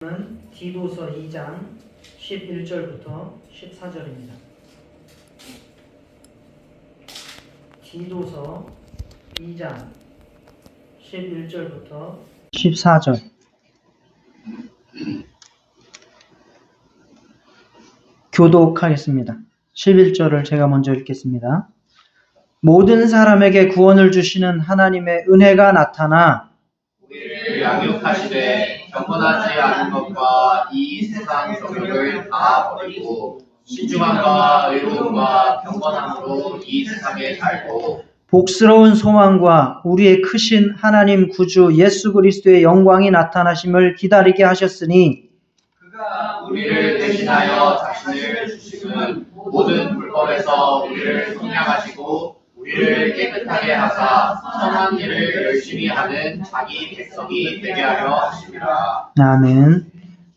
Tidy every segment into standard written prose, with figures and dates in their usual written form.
는 디도서 2장 11절부터 14절입니다. 디도서 2장 11절부터 14절. 교독하겠습니다. 11절을 제가 먼저 읽겠습니다. 모든 사람에게 구원을 주시는 하나님의 은혜가 나타나 우리를 양육하시되 경건하지 않은 것과 이 세상 정욕을 다 버리고 신중함과 의로움과 경건함으로 이 세상에 살고 복스러운 소망과 우리의 크신 하나님 구주 예수 그리스도의 영광이 나타나심을 기다리게 하셨으니 그가 우리를 대신하여 자신을 주심은 모든 불법에서 우리를 속량하시고 우리를 깨끗하게 하사 선한 일을 열심히 하는 자기 백성이 되게 하려 하심이라. 아멘.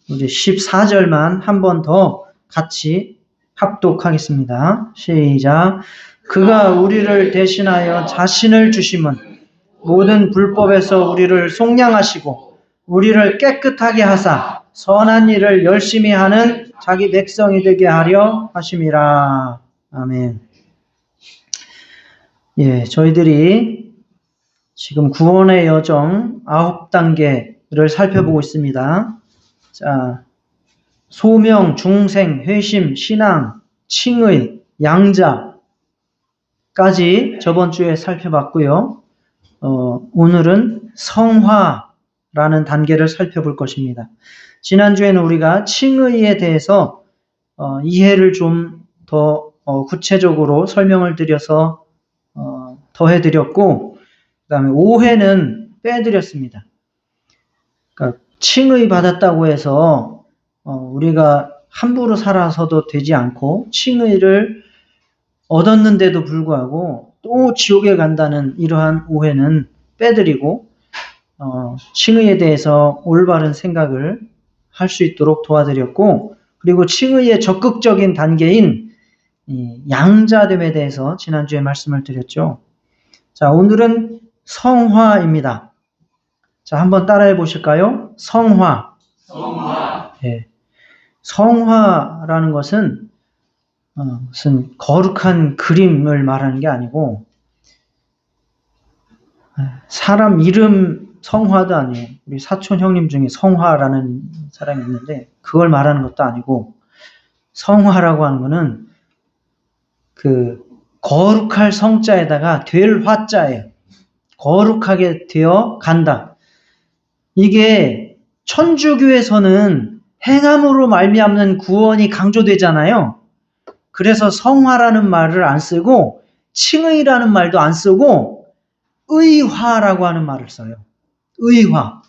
우리 14절만 한 번 더 같이 합독하겠습니다. 시작. 그가 우리를 대신하여 자신을 주심은 모든 불법에서 우리를 속량하시고 우리를 깨끗하게 하사 선한 일을 열심히 하는 자기 백성이 되게 하려 하심이라. 아멘. 예, 저희들이 지금 구원의 여정 9단계를 살펴보고 있습니다. 자, 소명, 중생, 회심, 신앙, 칭의, 양자까지 저번 주에 살펴봤고요. 오늘은 성화라는 단계를 살펴볼 것입니다. 지난주에는 우리가 칭의에 대해서 이해를 좀 더 구체적으로 설명을 드려서 더해드렸고, 그 다음에 오해는 빼드렸습니다. 그러니까 칭의 받았다고 해서 우리가 함부로 살아서도 되지 않고 칭의를 얻었는데도 불구하고 또 지옥에 간다는 이러한 오해는 빼드리고 칭의에 대해서 올바른 생각을 할 수 있도록 도와드렸고, 그리고 칭의의 적극적인 단계인 이 양자됨에 대해서 지난주에 말씀을 드렸죠. 자, 오늘은 성화입니다. 자, 한번 따라해 보실까요? 성화. 성화. 예. 성화라는 것은 무슨 거룩한 그림을 말하는 게 아니고 사람 이름 성화도 아니에요. 우리 사촌 형님 중에 성화라는 사람이 있는데 그걸 말하는 것도 아니고, 성화라고 하는 거는 그 거룩할 성자에다가 될 화자예요. 거룩하게 되어 간다. 이게 천주교에서는 행함으로 말미암는 구원이 강조되잖아요. 그래서 성화라는 말을 안 쓰고 칭의라는 말도 안 쓰고 의화라고 하는 말을 써요. 의화.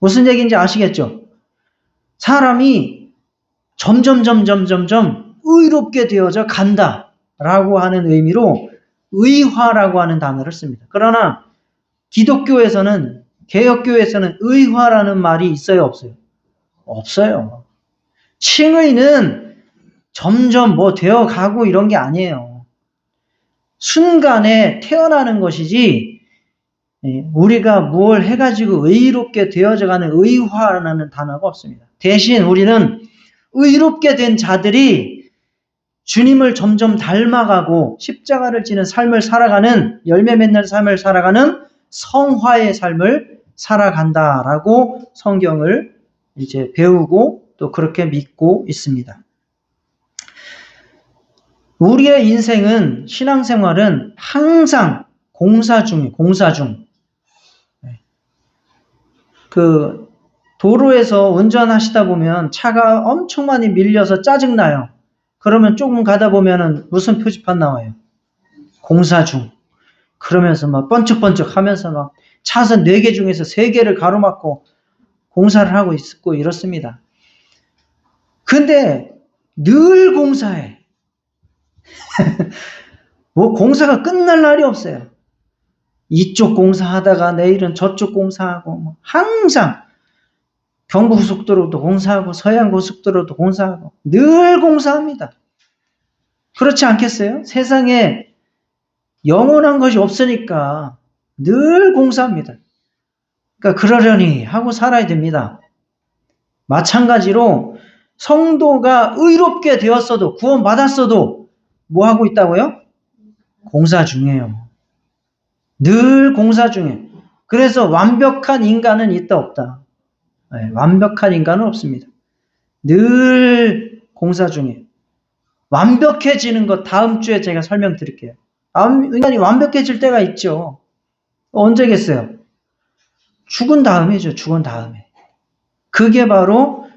무슨 얘기인지 아시겠죠? 사람이 점점 의롭게 되어져 간다라고 하는 의미로 의화라고 하는 단어를 씁니다. 그러나 기독교에서는, 개혁교에서는 의화라는 말이 있어요, 없어요? 없어요. 칭의는 점점 되어가고 이런 게 아니에요. 순간에 태어나는 것이지 우리가 뭘 해가지고 의롭게 되어져가는 의화라는 단어가 없습니다. 대신 우리는 의롭게 된 자들이 주님을 점점 닮아가고 십자가를 지는 삶을 살아가는, 열매 맺는 삶을 살아가는 성화의 삶을 살아간다라고 성경을 이제 배우고 또 그렇게 믿고 있습니다. 우리의 인생은, 신앙생활은 항상 공사 중. 그 도로에서 운전하시다 보면 차가 엄청 많이 밀려서 짜증나요. 그러면 조금 가다 보면은 무슨 표지판 나와요? 공사 중. 그러면서 막 번쩍번쩍 하면서 막 차선 4개 중에서 3개를 가로막고 공사를 하고 있고 이렇습니다. 근데 늘 공사해. 공사가 끝날 날이 없어요. 이쪽 공사하다가 내일은 저쪽 공사하고 항상 경부고속도로도 공사하고 서해안고속도로도 공사하고 늘 공사합니다. 그렇지 않겠어요? 세상에 영원한 것이 없으니까 늘 공사합니다. 그러니까 그러려니 하고 살아야 됩니다. 마찬가지로 성도가 의롭게 되었어도, 구원받았어도 뭐 하고 있다고요? 공사 중이에요. 늘 공사 중에. 그래서 완벽한 인간은 있다 없다. 네, 완벽한 인간은 없습니다. 늘 공사 중에. 완벽해지는 것 다음 주에 제가 설명드릴게요. 인간이 완벽해질 때가 있죠. 언제겠어요? 죽은 다음이죠. 죽은 다음에. 그게 바로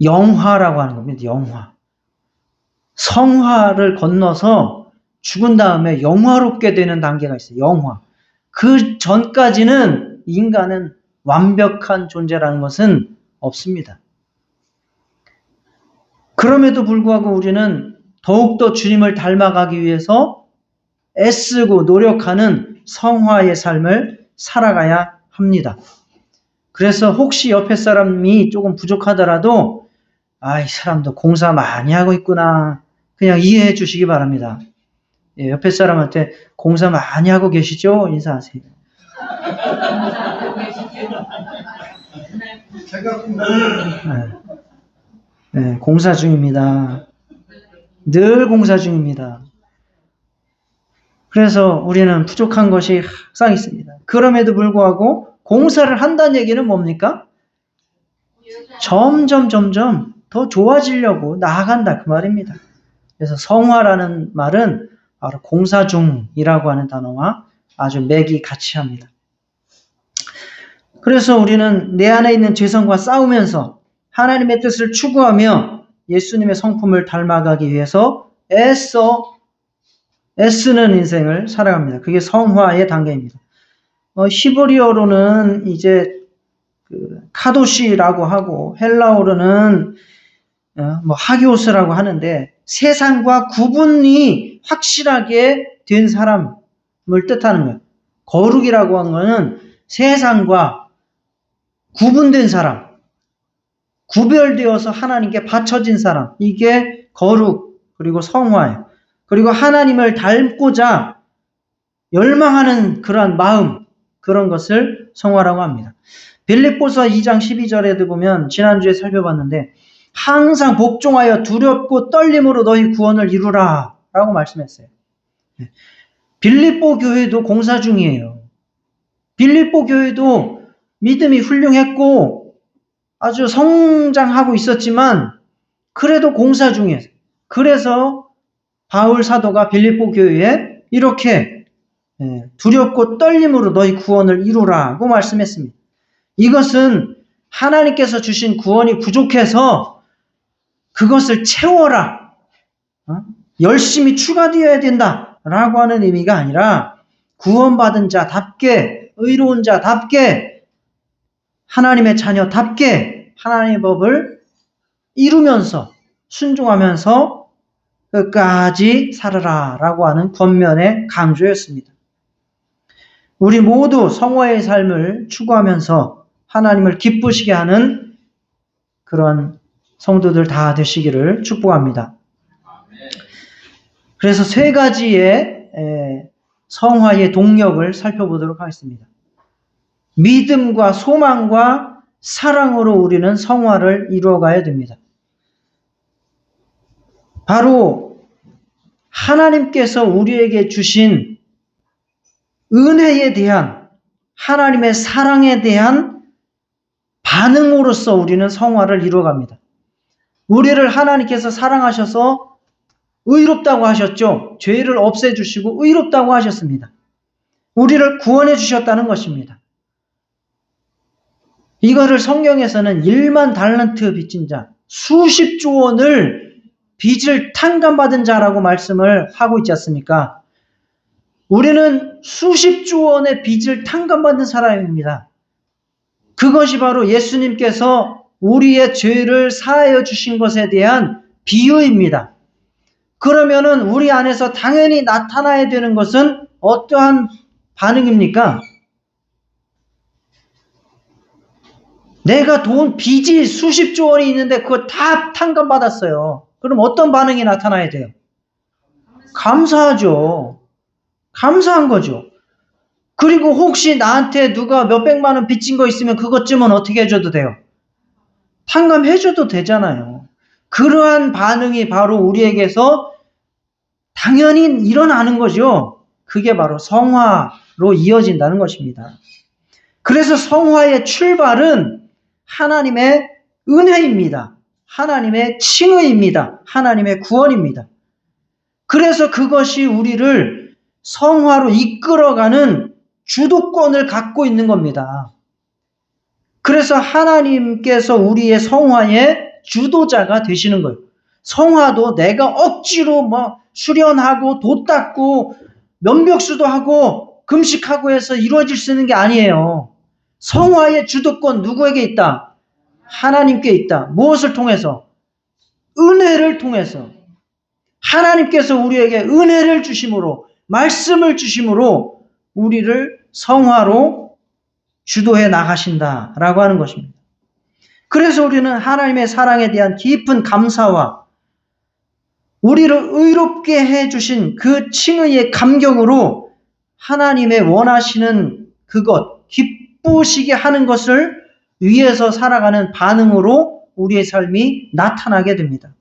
영화라고 하는 겁니다. 영화. 성화를 건너서 죽은 다음에 영화롭게 되는 단계가 있어요. 영화. 그 전까지는 인간은 완벽한 존재라는 것은 없습니다. 그럼에도 불구하고 우리는 더욱더 주님을 닮아가기 위해서 애쓰고 노력하는 성화의 삶을 살아가야 합니다. 그래서 혹시 옆에 사람이 조금 부족하더라도 이 사람도 공사 많이 하고 있구나. 그냥 이해해 주시기 바랍니다. 예, 옆에 사람한테 공사 많이 하고 계시죠? 인사하세요. 네, 공사 중입니다. 늘 공사 중입니다. 그래서 우리는 부족한 것이 항상 있습니다. 그럼에도 불구하고 공사를 한다는 얘기는 뭡니까? 점점 더 좋아지려고 나아간다 그 말입니다. 그래서 성화라는 말은 바로 공사 중이라고 하는 단어와 아주 맥이 같이 합니다. 그래서 우리는 내 안에 있는 죄성과 싸우면서 하나님의 뜻을 추구하며 예수님의 성품을 닮아가기 위해서 애쓰는 인생을 살아갑니다. 그게 성화의 단계입니다. 히브리어로는 이제 카도시라고 하고 헬라어로는 하기오스라고 하는데 세상과 구분이 확실하게 된 사람을 뜻하는 거예요. 거룩이라고 하는 것은 세상과 구분된 사람, 구별되어서 하나님께 바쳐진 사람, 이게 거룩 그리고 성화예요. 그리고 하나님을 닮고자 열망하는 그러한 마음, 그런 것을 성화라고 합니다. 빌립보서 2장 12절에도 보면 지난주에 살펴봤는데 항상 복종하여 두렵고 떨림으로 너희 구원을 이루라 라고 말씀했어요. 빌립보 교회도 공사 중이에요. 빌립보 교회도 믿음이 훌륭했고 아주 성장하고 있었지만 그래도 공사 중이에요. 그래서 바울 사도가 빌립보 교회에 이렇게 두렵고 떨림으로 너희 구원을 이루라고 말씀했습니다. 이것은 하나님께서 주신 구원이 부족해서 그것을 채워라. 열심히 추가되어야 된다라고 하는 의미가 아니라 구원받은 자답게, 의로운 자답게, 하나님의 자녀답게 하나님의 법을 이루면서 순종하면서 끝까지 살아라라고 하는 권면의 강조였습니다. 우리 모두 성화의 삶을 추구하면서 하나님을 기쁘시게 하는 그런 성도들 다 되시기를 축복합니다. 그래서 세 가지의 성화의 동력을 살펴보도록 하겠습니다. 믿음과 소망과 사랑으로 우리는 성화를 이루어가야 됩니다. 바로 하나님께서 우리에게 주신 은혜에 대한 하나님의 사랑에 대한 반응으로서 우리는 성화를 이루어갑니다. 우리를 하나님께서 사랑하셔서 의롭다고 하셨죠. 죄를 없애주시고 의롭다고 하셨습니다. 우리를 구원해 주셨다는 것입니다. 이거를 성경에서는 1만 달란트 빚진 자, 수십조 원을 빚을 탕감받은 자라고 말씀을 하고 있지 않습니까? 우리는 수십조 원의 빚을 탕감받은 사람입니다. 그것이 바로 예수님께서 우리의 죄를 사하여 주신 것에 대한 비유입니다. 그러면은 우리 안에서 당연히 나타나야 되는 것은 어떠한 반응입니까? 내가 빚이 수십조 원이 있는데 그거 다 탕감받았어요. 그럼 어떤 반응이 나타나야 돼요? 감사하죠. 감사한 거죠. 그리고 혹시 나한테 누가 몇백만 원 빚진 거 있으면 그것쯤은 어떻게 해줘도 돼요? 탕감해줘도 되잖아요. 그러한 반응이 바로 우리에게서 당연히 일어나는 거죠. 그게 바로 성화로 이어진다는 것입니다. 그래서 성화의 출발은 하나님의 은혜입니다. 하나님의 칭의입니다. 하나님의 구원입니다. 그래서 그것이 우리를 성화로 이끌어가는 주도권을 갖고 있는 겁니다. 그래서 하나님께서 우리의 성화의 주도자가 되시는 거예요. 성화도 내가 억지로 수련하고 도 닦고 면벽수도 하고 금식하고 해서 이루어질 수 있는 게 아니에요. 성화의 주도권 누구에게 있다? 하나님께 있다. 무엇을 통해서? 은혜를 통해서. 하나님께서 우리에게 은혜를 주심으로, 말씀을 주심으로 우리를 성화로 주도해 나가신다라고 하는 것입니다. 그래서 우리는 하나님의 사랑에 대한 깊은 감사와 우리를 의롭게 해주신 그 칭의의 감격으로 하나님의 원하시는 그것, 기쁘시게 하는 것을 위해서 살아가는 반응으로 우리의 삶이 나타나게 됩니다.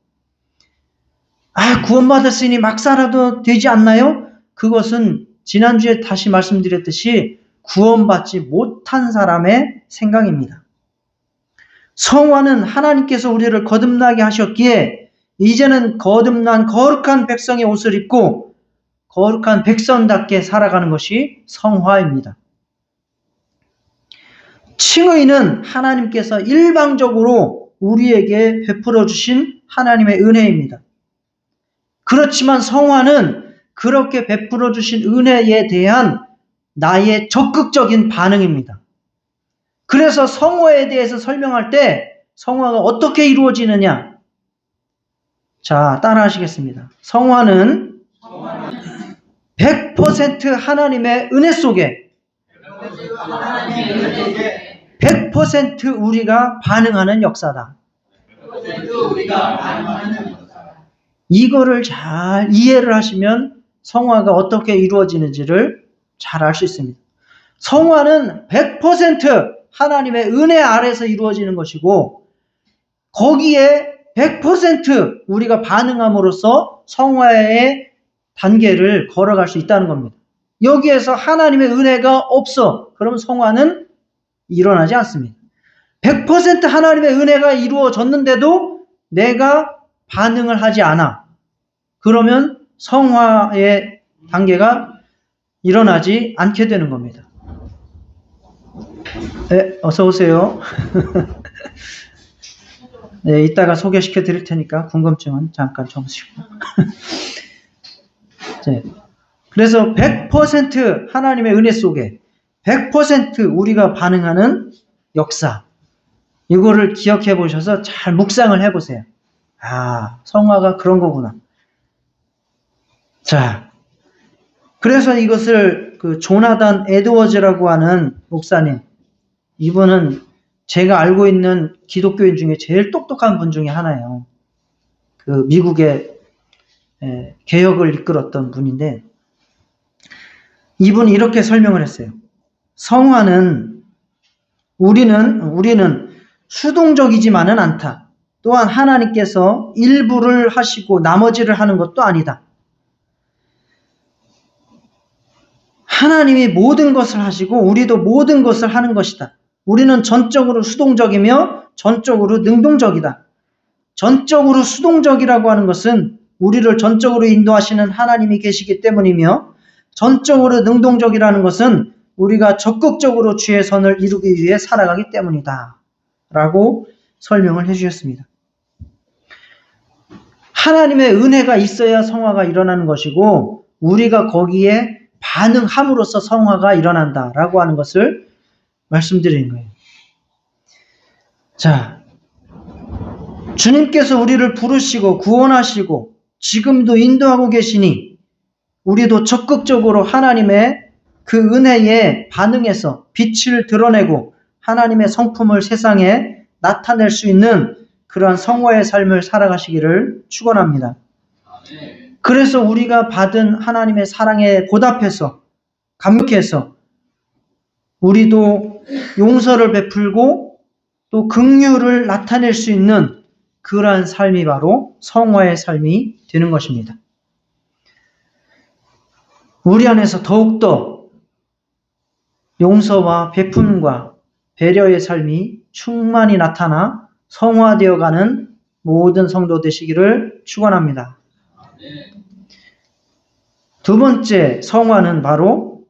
구원받았으니 막 살아도 되지 않나요? 그것은 지난주에 다시 말씀드렸듯이 구원받지 못한 사람의 생각입니다. 성화는 하나님께서 우리를 거듭나게 하셨기에 이제는 거듭난 거룩한 백성의 옷을 입고 거룩한 백성답게 살아가는 것이 성화입니다. 칭의는 하나님께서 일방적으로 우리에게 베풀어 주신 하나님의 은혜입니다. 그렇지만 성화는 그렇게 베풀어 주신 은혜에 대한 나의 적극적인 반응입니다. 그래서 성화에 대해서 설명할 때 성화가 어떻게 이루어지느냐? 자, 따라 하시겠습니다. 성화는 100% 하나님의 은혜 속에 100% 우리가 반응하는 역사다. 이거를 잘 이해를 하시면 성화가 어떻게 이루어지는지를 잘 알 수 있습니다. 성화는 100% 하나님의 은혜 아래서 이루어지는 것이고 거기에 100% 우리가 반응함으로써 성화의 단계를 걸어갈 수 있다는 겁니다. 여기에서 하나님의 은혜가 없어. 그러면 성화는 일어나지 않습니다. 100% 하나님의 은혜가 이루어졌는데도 내가 반응을 하지 않아. 그러면 성화의 단계가 일어나지 않게 되는 겁니다. 네, 어서 오세요. 네, 이따가 소개시켜 드릴 테니까 궁금증은 잠깐 참으시고. 네, 그래서 100% 하나님의 은혜 속에 100% 우리가 반응하는 역사. 이거를 기억해 보셔서 잘 묵상을 해 보세요. 성화가 그런 거구나. 자, 그래서 이것을 조나단 에드워즈라고 하는 목사님, 이분은 제가 알고 있는 기독교인 중에 제일 똑똑한 분 중에 하나예요. 미국의 개혁을 이끌었던 분인데, 이분이 이렇게 설명을 했어요. 성화는 우리는 수동적이지만은 않다. 또한 하나님께서 일부를 하시고 나머지를 하는 것도 아니다. 하나님이 모든 것을 하시고 우리도 모든 것을 하는 것이다. 우리는 전적으로 수동적이며 전적으로 능동적이다. 전적으로 수동적이라고 하는 것은 우리를 전적으로 인도하시는 하나님이 계시기 때문이며 전적으로 능동적이라는 것은 우리가 적극적으로 주의 선을 이루기 위해 살아가기 때문이다. 라고 설명을 해주셨습니다. 하나님의 은혜가 있어야 성화가 일어나는 것이고 우리가 거기에 반응함으로써 성화가 일어난다라고 하는 것을 말씀드리는 거예요. 자, 주님께서 우리를 부르시고 구원하시고 지금도 인도하고 계시니 우리도 적극적으로 하나님의 그 은혜에 반응해서 빛을 드러내고 하나님의 성품을 세상에 나타낼 수 있는 그러한 성화의 삶을 살아가시기를 축원합니다. 그래서 우리가 받은 하나님의 사랑에 보답해서 감격해서 우리도 용서를 베풀고 또 긍휼을 나타낼 수 있는 그러한 삶이 바로 성화의 삶이 되는 것입니다. 우리 안에서 더욱더 용서와 베품과 배려의 삶이 충만히 나타나 성화되어가는 모든 성도 되시기를 축원합니다. 두 번째 성화는 바로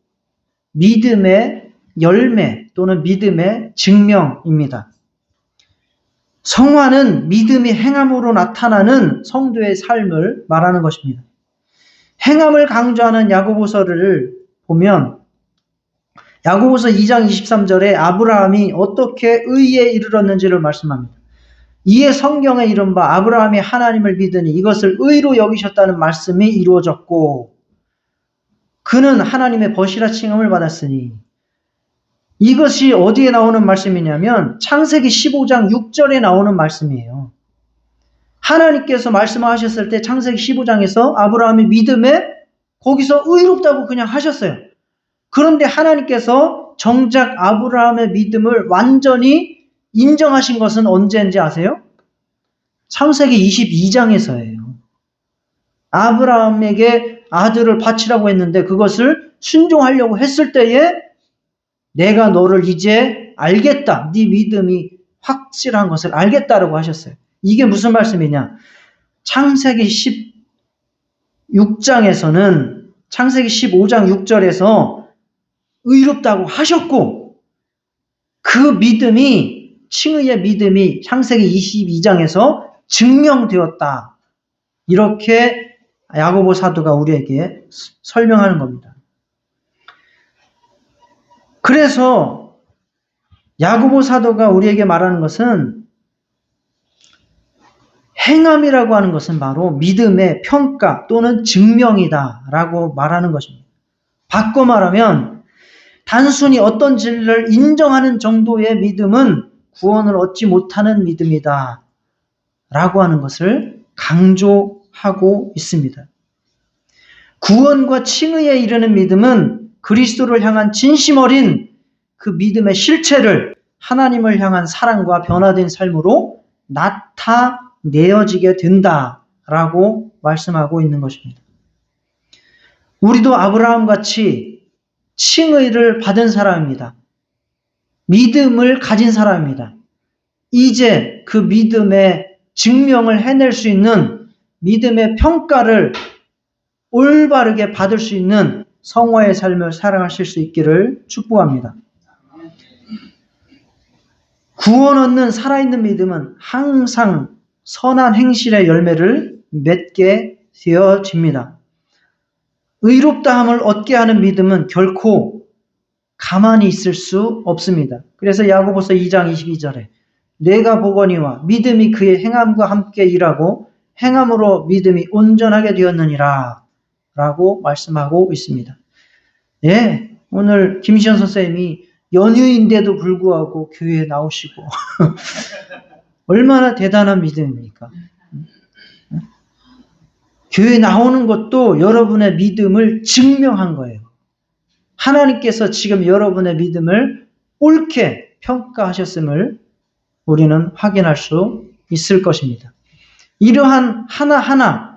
믿음의 열매 또는 믿음의 증명입니다. 성화는 믿음이 행함으로 나타나는 성도의 삶을 말하는 것입니다. 행함을 강조하는 야고보서를 보면 야고보서 2장 23절에 아브라함이 어떻게 의에 이르렀는지를 말씀합니다. 이에 성경에 이른바 아브라함이 하나님을 믿으니 이것을 의로 여기셨다는 말씀이 이루어졌고 그는 하나님의 벗이라 칭함을 받았으니 이것이 어디에 나오는 말씀이냐면 창세기 15장 6절에 나오는 말씀이에요. 하나님께서 말씀하셨을 때 창세기 15장에서 아브라함이 믿음에 거기서 의롭다고 그냥 하셨어요. 그런데 하나님께서 정작 아브라함의 믿음을 완전히 인정하신 것은 언제인지 아세요? 창세기 22장에서예요. 아브라함에게 아들을 바치라고 했는데 그것을 순종하려고 했을 때에 내가 너를 이제 알겠다. 네 믿음이 확실한 것을 알겠다라고 하셨어요. 이게 무슨 말씀이냐? 창세기 16장에서는 창세기 15장 6절에서 의롭다고 하셨고 그 믿음이 칭의의 믿음이 창세기 22장에서 증명되었다. 이렇게 야고보 사도가 우리에게 설명하는 겁니다. 그래서 야고보 사도가 우리에게 말하는 것은 행함이라고 하는 것은 바로 믿음의 평가 또는 증명이다라고 말하는 것입니다. 바꿔 말하면 단순히 어떤 진리를 인정하는 정도의 믿음은 구원을 얻지 못하는 믿음이다 라고 하는 것을 강조하고 있습니다. 구원과 칭의에 이르는 믿음은 그리스도를 향한 진심 어린 그 믿음의 실체를 하나님을 향한 사랑과 변화된 삶으로 나타내어지게 된다라고 말씀하고 있는 것입니다. 우리도 아브라함같이 칭의를 받은 사람입니다. 믿음을 가진 사람입니다. 이제 그 믿음의 증명을 해낼 수 있는 믿음의 평가를 올바르게 받을 수 있는 성화의 삶을 살아가실 수 있기를 축복합니다. 구원 얻는 살아있는 믿음은 항상 선한 행실의 열매를 맺게 되어집니다. 의롭다함을 얻게 하는 믿음은 결코 가만히 있을 수 없습니다. 그래서 야고보서 2장 22절에 내가 보거니와 믿음이 그의 행함과 함께 일하고 행함으로 믿음이 온전하게 되었느니라 라고 말씀하고 있습니다. 예, 오늘 김시현 선생님이 연휴인데도 불구하고 교회에 나오시고 얼마나 대단한 믿음입니까? 교회에 나오는 것도 여러분의 믿음을 증명한 거예요. 하나님께서 지금 여러분의 믿음을 옳게 평가하셨음을 우리는 확인할 수 있을 것입니다. 이러한 하나하나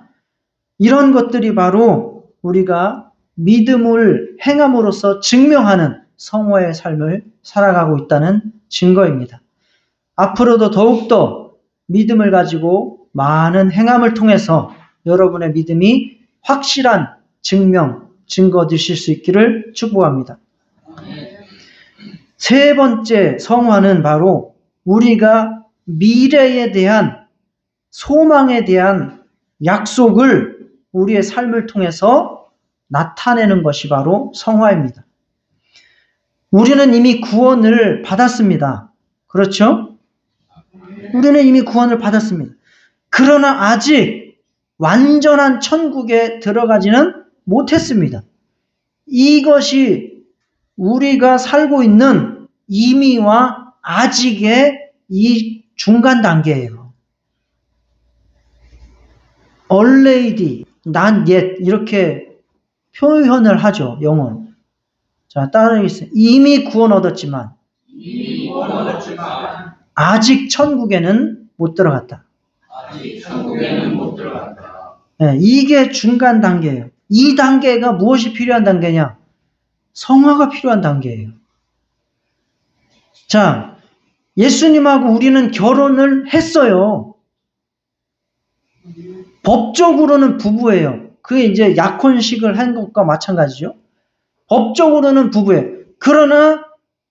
이런 것들이 바로 우리가 믿음을 행함으로써 증명하는 성화의 삶을 살아가고 있다는 증거입니다. 앞으로도 더욱더 믿음을 가지고 많은 행함을 통해서 여러분의 믿음이 확실한 증거 되실 수 있기를 축복합니다. 세 번째 성화는 바로 우리가 미래에 대한 소망에 대한 약속을 우리의 삶을 통해서 나타내는 것이 바로 성화입니다. 우리는 이미 구원을 받았습니다. 그렇죠? 우리는 이미 구원을 받았습니다. 그러나 아직 완전한 천국에 들어가지는 못했습니다. 이것이 우리가 살고 있는 이미와 아직의 이 중간 단계예요. already, not yet 이렇게 표현을 하죠. 영어는. 자, 따라하겠습니다. 이미 구원 얻었지만 아직 천국에는 못 들어갔다. 아직 천국에는 못 들어갔다. 네, 이게 중간 단계예요. 이 단계가 무엇이 필요한 단계냐? 성화가 필요한 단계예요. 자, 예수님하고 우리는 결혼을 했어요. 법적으로는 부부예요. 그게 이제 약혼식을 한 것과 마찬가지죠. 법적으로는 부부예요. 그러나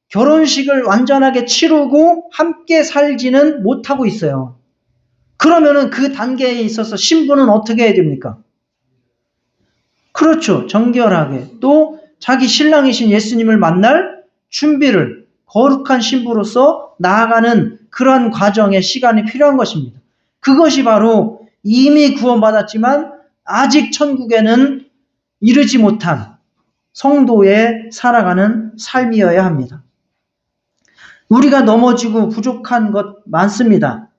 결혼식을 완전하게 치르고 함께 살지는 못하고 있어요. 그러면은 그 단계에 있어서 신부는 어떻게 해야 됩니까? 그렇죠. 정결하게 또 자기 신랑이신 예수님을 만날 준비를 거룩한 신부로서 나아가는 그런 과정에 시간이 필요한 것입니다. 그것이 바로 이미 구원받았지만 아직 천국에는 이르지 못한 성도의 살아가는 삶이어야 합니다. 우리가 넘어지고 부족한 것 많습니다.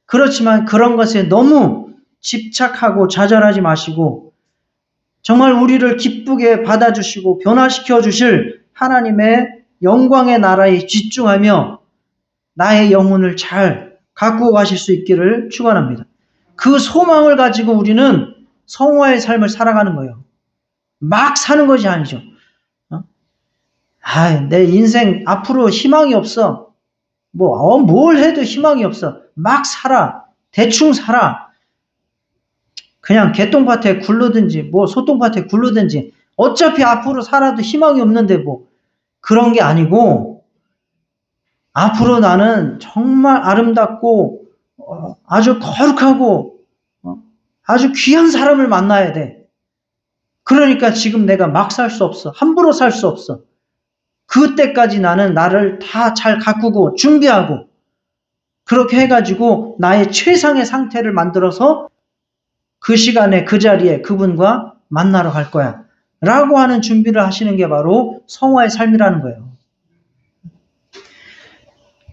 그렇지만 그런 것에 너무 집착하고 좌절하지 마시고 정말 우리를 기쁘게 받아주시고 변화시켜 주실 하나님의 영광의 나라에 집중하며 나의 영혼을 잘 가꾸어 가실 수 있기를 축원합니다. 그 소망을 가지고 우리는 성화의 삶을 살아가는 거예요. 막 사는 것이 아니죠. 내 인생 앞으로 희망이 없어. 뭘 해도 희망이 없어. 막 살아. 대충 살아. 그냥 개똥밭에 굴르든지, 소똥밭에 굴르든지, 어차피 앞으로 살아도 희망이 없는데 그런 게 아니고, 앞으로 나는 정말 아름답고, 아주 거룩하고, 아주 귀한 사람을 만나야 돼. 그러니까 지금 내가 막 살 수 없어. 함부로 살 수 없어. 그때까지 나는 나를 다 잘 가꾸고 준비하고 그렇게 해가지고 나의 최상의 상태를 만들어서 그 시간에 그 자리에 그분과 만나러 갈 거야 라고 하는 준비를 하시는 게 바로 성화의 삶이라는 거예요.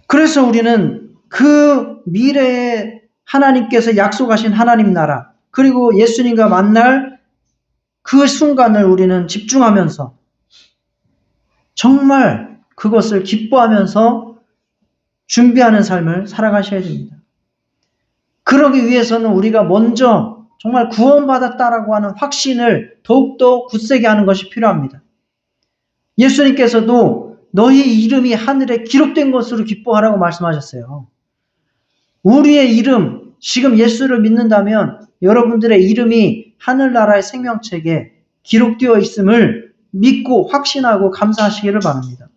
그래서 우리는 그 미래에 하나님께서 약속하신 하나님 나라 그리고 예수님과 만날 그 순간을 우리는 집중하면서 정말 그것을 기뻐하면서 준비하는 삶을 살아가셔야 됩니다. 그러기 위해서는 우리가 먼저 정말 구원받았다라고 하는 확신을 더욱더 굳세게 하는 것이 필요합니다. 예수님께서도 너희 이름이 하늘에 기록된 것으로 기뻐하라고 말씀하셨어요. 우리의 이름, 지금 예수를 믿는다면 여러분들의 이름이 하늘나라의 생명책에 기록되어 있음을 믿고 확신하고 감사하시기를 바랍니다.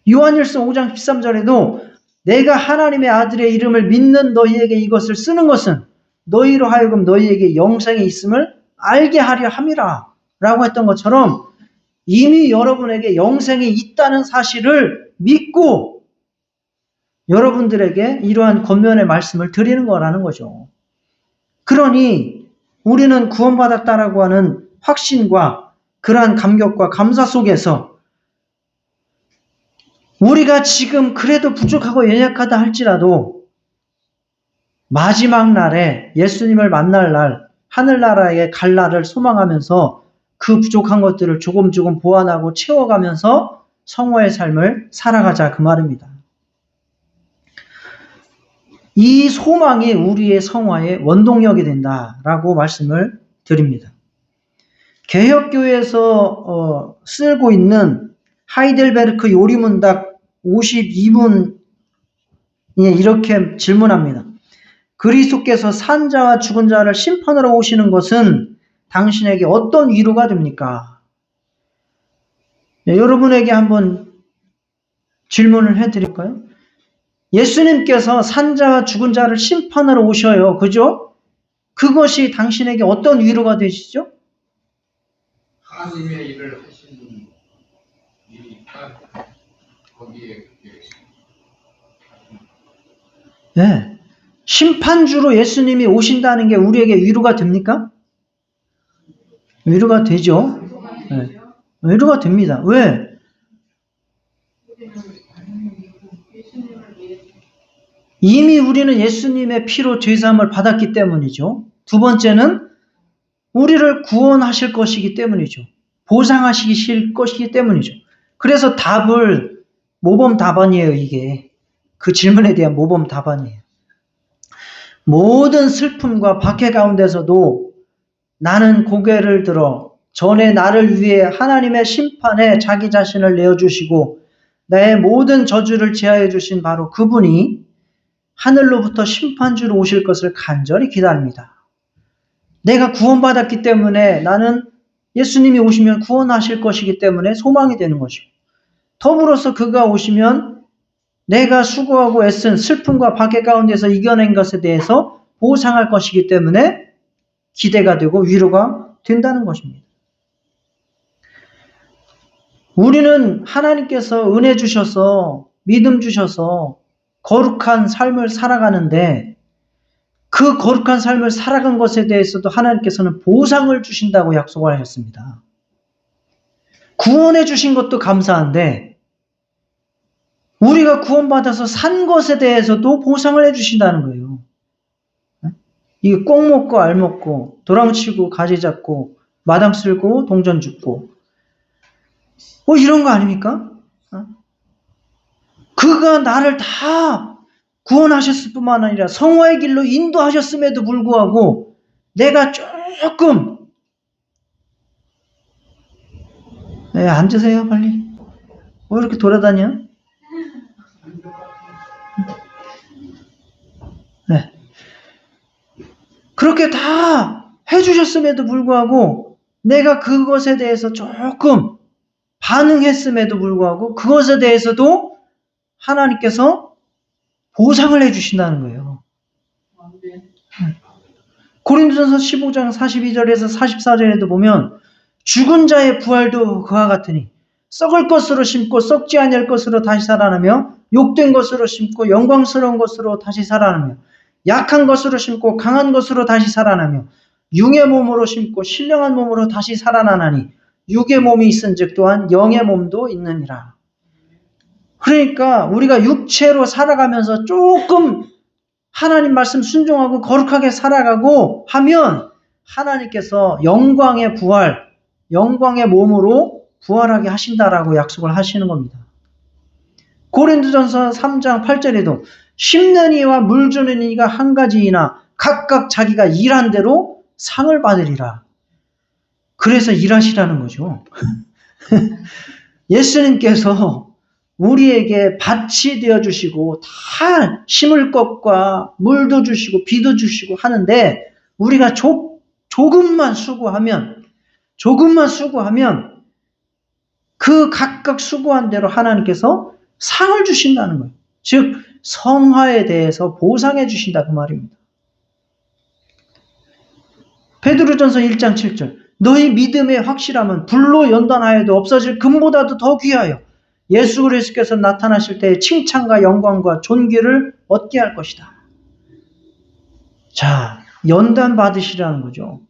요한일서 5장 13절에도 내가 하나님의 아들의 이름을 믿는 너희에게 이것을 쓰는 것은 너희로 하여금 너희에게 영생이 있음을 알게 하려 함이라 라고 했던 것처럼 이미 여러분에게 영생이 있다는 사실을 믿고 여러분들에게 이러한 권면의 말씀을 드리는 거라는 거죠. 그러니 우리는 구원받았다라고 하는 확신과 그러한 감격과 감사 속에서 우리가 지금 그래도 부족하고 연약하다 할지라도 마지막 날에 예수님을 만날 날 하늘나라에 갈 날을 소망하면서 그 부족한 것들을 조금 보완하고 채워가면서 성화의 삶을 살아가자 그 말입니다. 이 소망이 우리의 성화의 원동력이 된다라고 말씀을 드립니다. 개혁교회에서 쓰고 있는 하이델베르크 요리문답 52문에 이렇게 질문합니다. 그리스도께서 산 자와 죽은 자를 심판하러 오시는 것은 당신에게 어떤 위로가 됩니까? 여러분에게 한번 질문을 해드릴까요? 예수님께서 산 자와 죽은 자를 심판하러 오셔요. 그죠? 그것이 당신에게 어떤 위로가 되시죠? 하나님의 일을 하시는 일이니까 거기에 네. 심판주로 예수님이 오신다는 게 우리에게 위로가 됩니까? 위로가 되죠. 네. 위로가 됩니다. 왜? 이미 우리는 예수님의 피로 죄사함을 받았기 때문이죠. 두 번째는 우리를 구원하실 것이기 때문이죠. 보상하시길 것이기 때문이죠. 그래서 답을 모범 답안이에요, 이게. 그 질문에 대한 모범 답안이에요. 모든 슬픔과 박해 가운데서도 나는 고개를 들어 전에 나를 위해 하나님의 심판에 자기 자신을 내어주시고 내 모든 저주를 제하여 주신 바로 그분이 하늘로부터 심판주로 오실 것을 간절히 기다립니다. 내가 구원받았기 때문에 나는 예수님이 오시면 구원하실 것이기 때문에 소망이 되는 것이고, 더불어서 그가 오시면 내가 수고하고 애쓴 슬픔과 박해 가운데서 이겨낸 것에 대해서 보상할 것이기 때문에 기대가 되고 위로가 된다는 것입니다. 우리는 하나님께서 은혜 주셔서 믿음 주셔서 거룩한 삶을 살아가는데 그 거룩한 삶을 살아간 것에 대해서도 하나님께서는 보상을 주신다고 약속을 하셨습니다. 구원해 주신 것도 감사한데 우리가 구원받아서 산 것에 대해서도 보상을 해 주신다는 거예요. 이게 꼭 먹고 알 먹고 도랑치고 가지 잡고 마당 쓸고 동전 줍고 이런 거 아닙니까? 그가 나를 다 구원하셨을 뿐만 아니라 성화의 길로 인도하셨음에도 불구하고 내가 조금 앉으세요 빨리. 왜 이렇게 돌아다녀? 네. 그렇게 다 해주셨음에도 불구하고 내가 그것에 대해서 조금 반응했음에도 불구하고 그것에 대해서도 하나님께서 보상을 해주신다는 거예요. 고린도전서 15장 42절에서 44절에도 보면 죽은 자의 부활도 그와 같으니 썩을 것으로 심고 썩지 아니할 것으로 다시 살아나며 욕된 것으로 심고 영광스러운 것으로 다시 살아나며 약한 것으로 심고 강한 것으로 다시 살아나며 육의 몸으로 심고 신령한 몸으로 다시 살아나나니 육의 몸이 있은즉 또한 영의 몸도 있느니라. 그러니까 우리가 육체로 살아가면서 조금 하나님 말씀 순종하고 거룩하게 살아가고 하면 하나님께서 영광의 부활, 영광의 몸으로 부활하게 하신다라고 약속을 하시는 겁니다. 고린도전서 3장 8절에도 심는 이와 물 주는 이가 한 가지이나 각각 자기가 일한 대로 상을 받으리라. 그래서 일하시라는 거죠. 예수님께서 우리에게 밭이 되어주시고 다 심을 것과 물도 주시고 비도 주시고 하는데 우리가 조금만 수고하면 그 각각 수고한 대로 하나님께서 상을 주신다는 거예요. 즉 성화에 대해서 보상해 주신다 그 말입니다. 베드로전서 1장 7절 너희 믿음의 확실함은 불로 연단하여도 없어질 금보다도 더 귀하여 예수 그리스도께서 나타나실 때 칭찬과 영광과 존귀를 얻게 할 것이다. 자, 연단 받으시라는 거죠.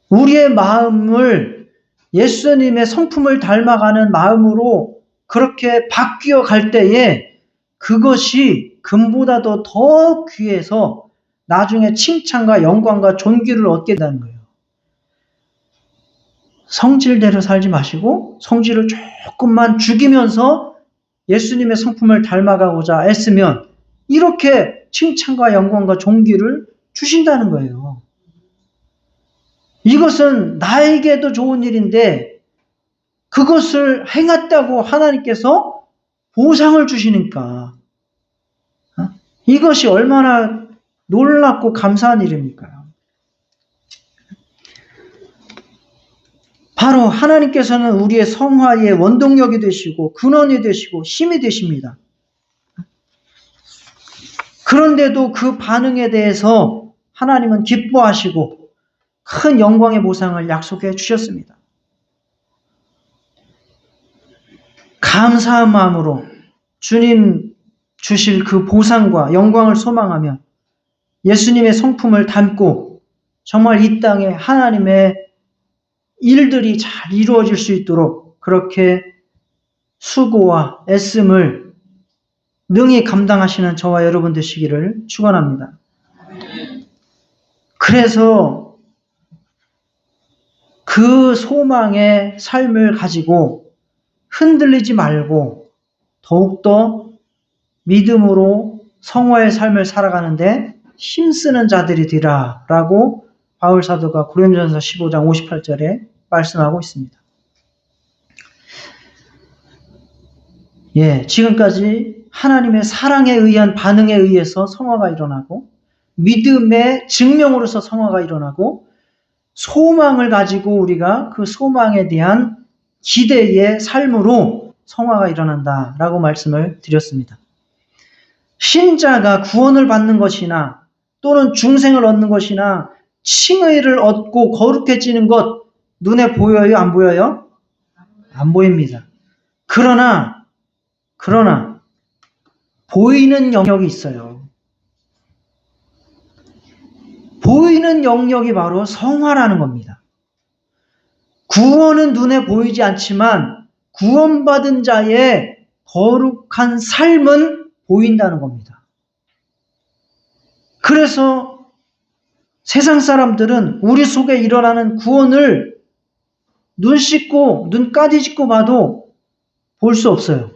우리의 마음을 예수님의 성품을 닮아가는 마음으로 그렇게 바뀌어 갈 때에 그것이 금보다도 더 귀해서 나중에 칭찬과 영광과 존귀를 얻게 된다는 거예요. 성질대로 살지 마시고 성질을 조금만 죽이면서 예수님의 성품을 닮아가고자 애쓰면 이렇게 칭찬과 영광과 존귀를 주신다는 거예요. 이것은 나에게도 좋은 일인데 그것을 행했다고 하나님께서 보상을 주시니까 이것이 얼마나 놀랍고 감사한 일입니까? 바로 하나님께서는 우리의 성화의 원동력이 되시고 근원이 되시고 힘이 되십니다. 그런데도 그 반응에 대해서 하나님은 기뻐하시고 큰 영광의 보상을 약속해 주셨습니다. 감사한 마음으로 주님 주실 그 보상과 영광을 소망하며 예수님의 성품을 담고 정말 이 땅에 하나님의 일들이 잘 이루어질 수 있도록 그렇게 수고와 애씀을 능히 감당하시는 저와 여러분 되시기를 축원합니다. 그래서 그 소망의 삶을 가지고 흔들리지 말고 더욱더 믿음으로 성화의 삶을 살아가는데 힘쓰는 자들이 되라 라고 바울 사도가 고린도전서 15장 58절에 말씀하고 있습니다. 지금까지 하나님의 사랑에 의한 반응에 의해서 성화가 일어나고 믿음의 증명으로서 성화가 일어나고 소망을 가지고 우리가 그 소망에 대한 기대의 삶으로 성화가 일어난다라고 말씀을 드렸습니다. 신자가 구원을 받는 것이나 또는 중생을 얻는 것이나 칭의를 얻고 거룩해지는 것 눈에 보여요? 안 보여요? 안 보입니다. 그러나 보이는 영역이 있어요. 보이는 영역이 바로 성화라는 겁니다. 구원은 눈에 보이지 않지만 구원받은 자의 거룩한 삶은 보인다는 겁니다. 그래서 세상 사람들은 우리 속에 일어나는 구원을 눈 씻고 눈까지 씻고 봐도 볼 수 없어요.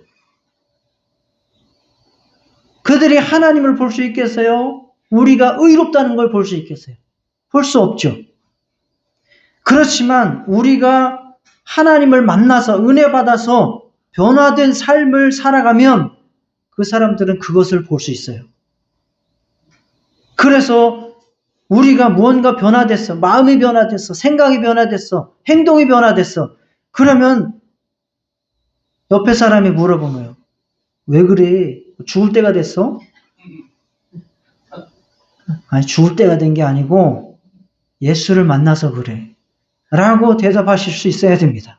그들이 하나님을 볼 수 있겠어요? 우리가 의롭다는 걸 볼 수 있겠어요? 볼 수 없죠. 그렇지만 우리가 하나님을 만나서 은혜 받아서 변화된 삶을 살아가면 그 사람들은 그것을 볼 수 있어요. 그래서 우리가 무언가 변화됐어. 마음이 변화됐어. 생각이 변화됐어. 행동이 변화됐어. 그러면 옆에 사람이 물어보면 왜 그래? 죽을 때가 됐어? 아니, 죽을 때가 된 게 아니고 예수를 만나서 그래. 라고 대답하실 수 있어야 됩니다.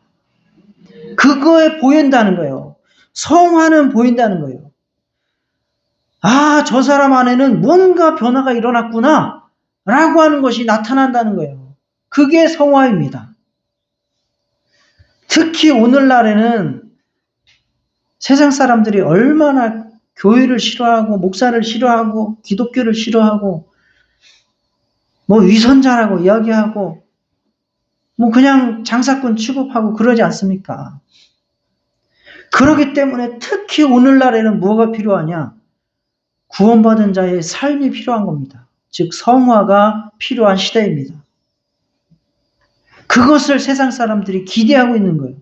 그거에 보인다는 거예요. 성화는 보인다는 거예요. 아, 저 사람 안에는 뭔가 변화가 일어났구나. 라고 하는 것이 나타난다는 거예요. 그게 성화입니다. 특히 오늘날에는 세상 사람들이 얼마나 교회를 싫어하고 목사를 싫어하고 기독교를 싫어하고 위선자라고 이야기하고 그냥 장사꾼 취급하고 그러지 않습니까? 그렇기 때문에 특히 오늘날에는 뭐가 필요하냐? 구원받은 자의 삶이 필요한 겁니다. 즉 성화가 필요한 시대입니다. 그것을 세상 사람들이 기대하고 있는 거예요.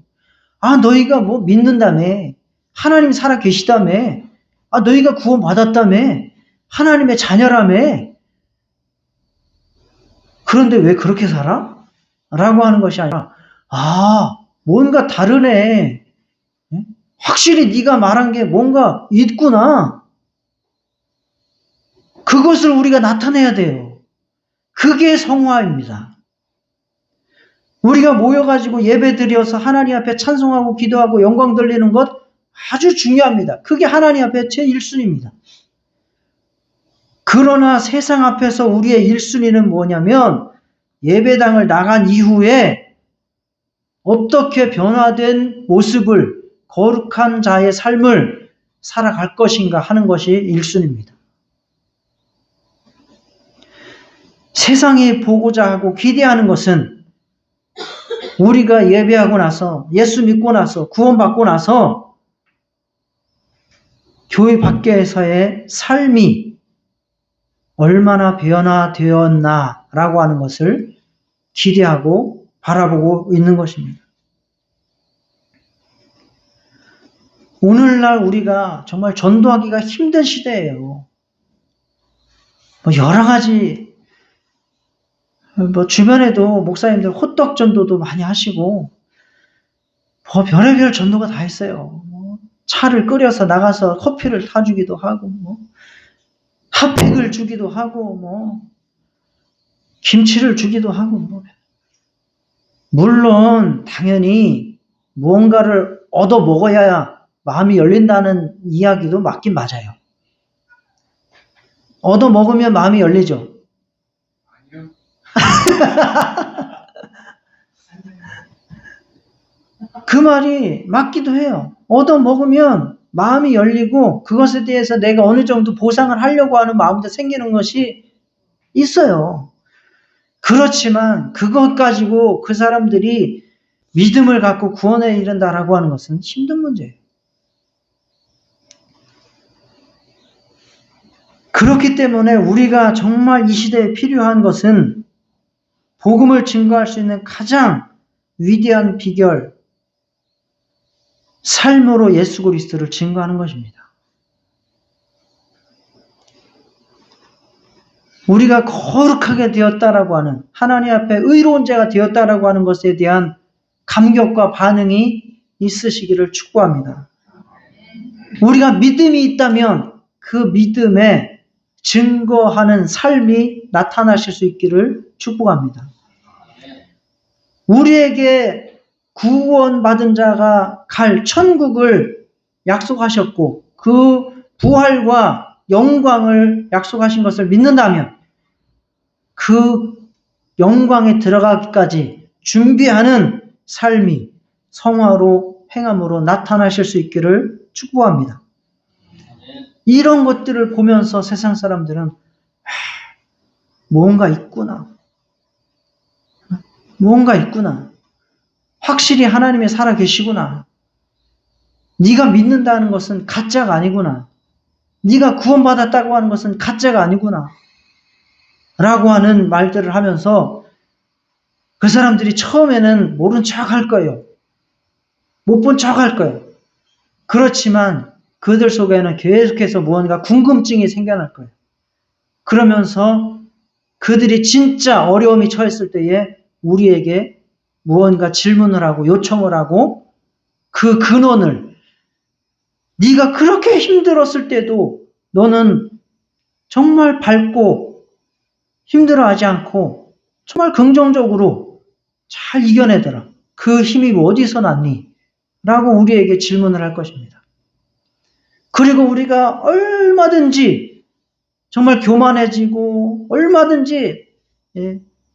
아, 너희가 믿는다며? 하나님 살아 계시다며? 아, 너희가 구원받았다며? 하나님의 자녀라며? 그런데 왜 그렇게 살아? 라고 하는 것이 아니라 뭔가 다르네. 확실히 네가 말한 게 뭔가 있구나. 그것을 우리가 나타내야 돼요. 그게 성화입니다. 우리가 모여가지고 예배 드려서 하나님 앞에 찬송하고 기도하고 영광 돌리는 것 아주 중요합니다. 그게 하나님 앞에 제 1순위입니다. 그러나 세상 앞에서 우리의 1순위는 뭐냐면 예배당을 나간 이후에 어떻게 변화된 모습을 거룩한 자의 삶을 살아갈 것인가 하는 것이 1순위입니다. 세상이 보고자 하고 기대하는 것은 우리가 예배하고 나서 예수 믿고 나서 구원받고 나서 교회 밖에서의 삶이 얼마나 변화되었나라고 하는 것을 기대하고 바라보고 있는 것입니다. 오늘날 우리가 정말 전도하기가 힘든 시대예요. 여러 가지 주변에도 목사님들 호떡 전도도 많이 하시고 별의별 전도가 다 있어요. 차를 끓여서 나가서 커피를 타주기도 하고 핫팩을 주기도 하고 김치를 주기도 하고 물론 당연히 무언가를 얻어 먹어야 마음이 열린다는 이야기도 맞긴 맞아요. 얻어 먹으면 마음이 열리죠. 아니요. 그 말이 맞기도 해요. 얻어 먹으면 마음이 열리고 그것에 대해서 내가 어느 정도 보상을 하려고 하는 마음도 생기는 것이 있어요. 그렇지만 그것 가지고 그 사람들이 믿음을 갖고 구원에 이른다라고 하는 것은 힘든 문제예요. 그렇기 때문에 우리가 정말 이 시대에 필요한 것은 복음을 증거할 수 있는 가장 위대한 비결, 삶으로 예수 그리스도를 증거하는 것입니다. 우리가 거룩하게 되었다라고 하는, 하나님 앞에 의로운 자가 되었다라고 하는 것에 대한 감격과 반응이 있으시기를 축복합니다. 우리가 믿음이 있다면 그 믿음에 증거하는 삶이 나타나실 수 있기를 축복합니다. 우리에게 구원받은 자가 갈 천국을 약속하셨고 그 부활과 영광을 약속하신 것을 믿는다면 그 영광에 들어가기까지 준비하는 삶이 성화로 행함으로 나타나실 수 있기를 축복합니다. 이런 것들을 보면서 세상 사람들은 뭔가 있구나. 뭔가 있구나. 확실히 하나님이 살아계시구나. 네가 믿는다는 것은 가짜가 아니구나. 네가 구원받았다고 하는 것은 가짜가 아니구나. 라고 하는 말들을 하면서 그 사람들이 처음에는 모른 척 할 거예요. 못 본 척 할 거예요. 그렇지만 그들 속에는 계속해서 무언가 궁금증이 생겨날 거예요. 그러면서 그들이 진짜 어려움이 처했을 때에 우리에게 무언가 질문을 하고 요청을 하고 그 근원을 네가 그렇게 힘들었을 때도 너는 정말 밝고 힘들어하지 않고 정말 긍정적으로 잘 이겨내더라. 그 힘이 어디서 났니? 라고 우리에게 질문을 할 것입니다. 그리고 우리가 얼마든지 정말 교만해지고 얼마든지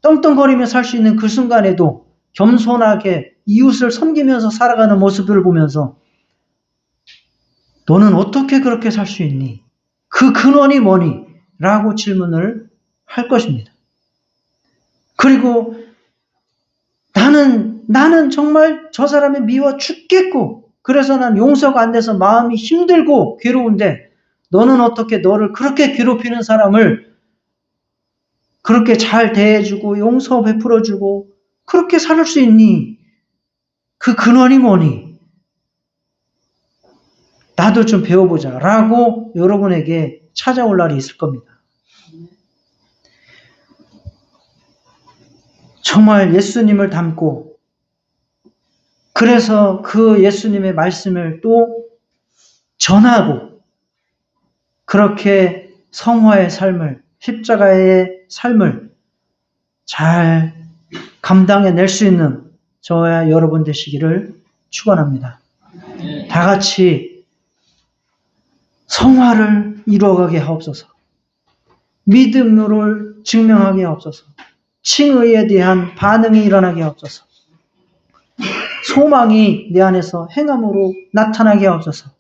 떵떵거리며 살 수 있는 그 순간에도 겸손하게 이웃을 섬기면서 살아가는 모습을 보면서 너는 어떻게 그렇게 살 수 있니? 그 근원이 뭐니? 라고 질문을 할 것입니다. 그리고 나는 정말 저 사람이 미워 죽겠고 그래서 난 용서가 안 돼서 마음이 힘들고 괴로운데 너는 어떻게 너를 그렇게 괴롭히는 사람을 그렇게 잘 대해주고 용서 베풀어주고 그렇게 살 수 있니? 그 근원이 뭐니? 나도 좀 배워보자 라고 여러분에게 찾아올 날이 있을 겁니다. 정말 예수님을 닮고 그래서 그 예수님의 말씀을 또 전하고 그렇게 성화의 삶을 십자가의 삶을 잘 감당해낼 수 있는 저와 여러분 되시기를 축원합니다. 다 같이 성화를 이루어가게 하옵소서. 믿음으로 증명하게 하옵소서. 칭의에 대한 반응이 일어나게 하옵소서. 소망이 내 안에서 행함으로 나타나게 하옵소서.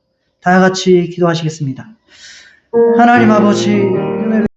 다 같이 기도하시겠습니다. 하나님 아버지